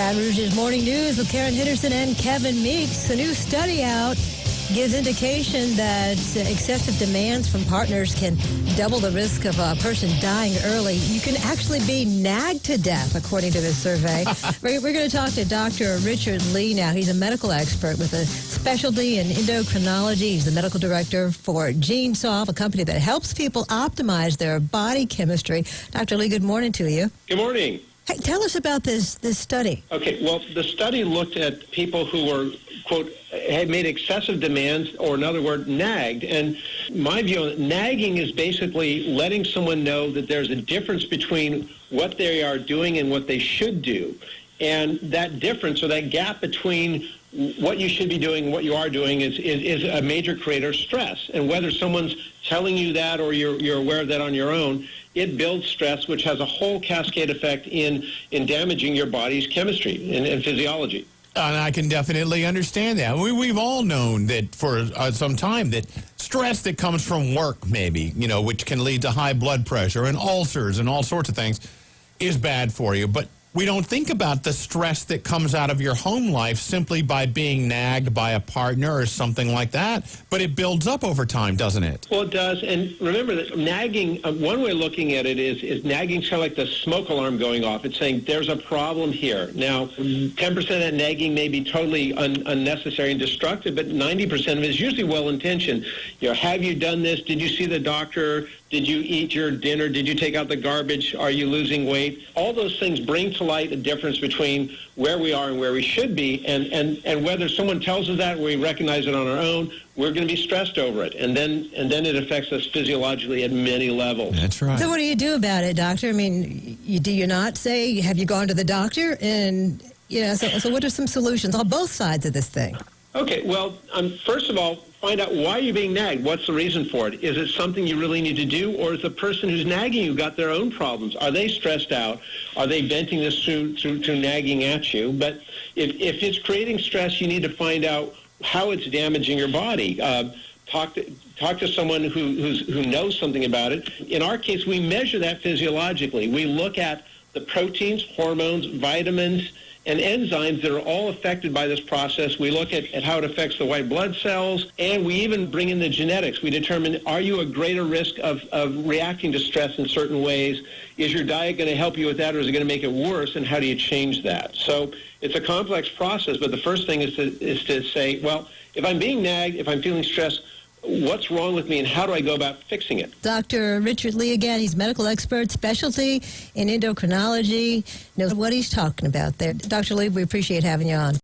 Baton Rouge's Morning News with Karen Henderson and Kevin Meeks. A new study out gives indication that excessive demands from partners can double the risk of a person dying early. You can actually be nagged to death, according to this survey. We're going to talk to Dr. Richard Lee now. He's a medical expert with a specialty in endocrinology. He's the medical director for GeneSolve, a company that helps people optimize their body chemistry. Dr. Lee, good morning to you. Good morning. Hey, tell us about this study. Okay, well, the study looked at people who were, quote, had made excessive demands, or in other words, nagged. And my view on it, nagging is basically letting someone know that there's a difference between what they are doing and what they should do. And that difference, or that gap between what you should be doing and what you are doing is a major creator of stress. And whether someone's telling you that or you're aware of that on your own, it builds stress, which has a whole cascade effect in damaging your body's chemistry and physiology. And I can definitely understand that. We've all known that for some time that stress that comes from work, maybe, which can lead to high blood pressure and ulcers and all sorts of things, is bad for you. But we don't think about the stress that comes out of your home life simply by being nagged by a partner or something like that. But it builds up over time, doesn't it? Well, it does. And remember that nagging, one way of looking at it is nagging kind of like the smoke alarm going off. It's saying there's a problem here. Now, 10% of that nagging may be totally unnecessary and destructive, but 90% of it is usually well-intentioned. Have you done this? Did you see the doctor? Did you eat your dinner? Did you take out the garbage? Are you losing weight? All those things bring to light a difference between where we are and where we should be. And whether someone tells us that, we recognize it on our own, we're going to be stressed over it. And then it affects us physiologically at many levels. That's right. So what do you do about it, doctor? I mean, do you not say, have you gone to the doctor? And, so what are some solutions on both sides of this thing? Okay, well, first of all, find out why you're being nagged. What's the reason for it? Is it something you really need to do, or is the person who's nagging you got their own problems? Are they stressed out? Are they venting this through nagging at you? But if it's creating stress, you need to find out how it's damaging your body. Talk to someone who knows something about it. In our case, we measure that physiologically. We look at the proteins, hormones, vitamins, and enzymes that are all affected by this process. We look at how it affects the white blood cells, and we even bring in the genetics. We determine, are you at greater risk of reacting to stress in certain ways? Is your diet going to help you with that, or is it going to make it worse, and how do you change that? So it's a complex process, but the first thing is to say, well, if I'm being nagged, if I'm feeling stressed, what's wrong with me, and how do I go about fixing it? Dr. Richard Lee, again, he's medical expert, specialty in endocrinology, knows what he's talking about there. Dr. Lee, we appreciate having you on.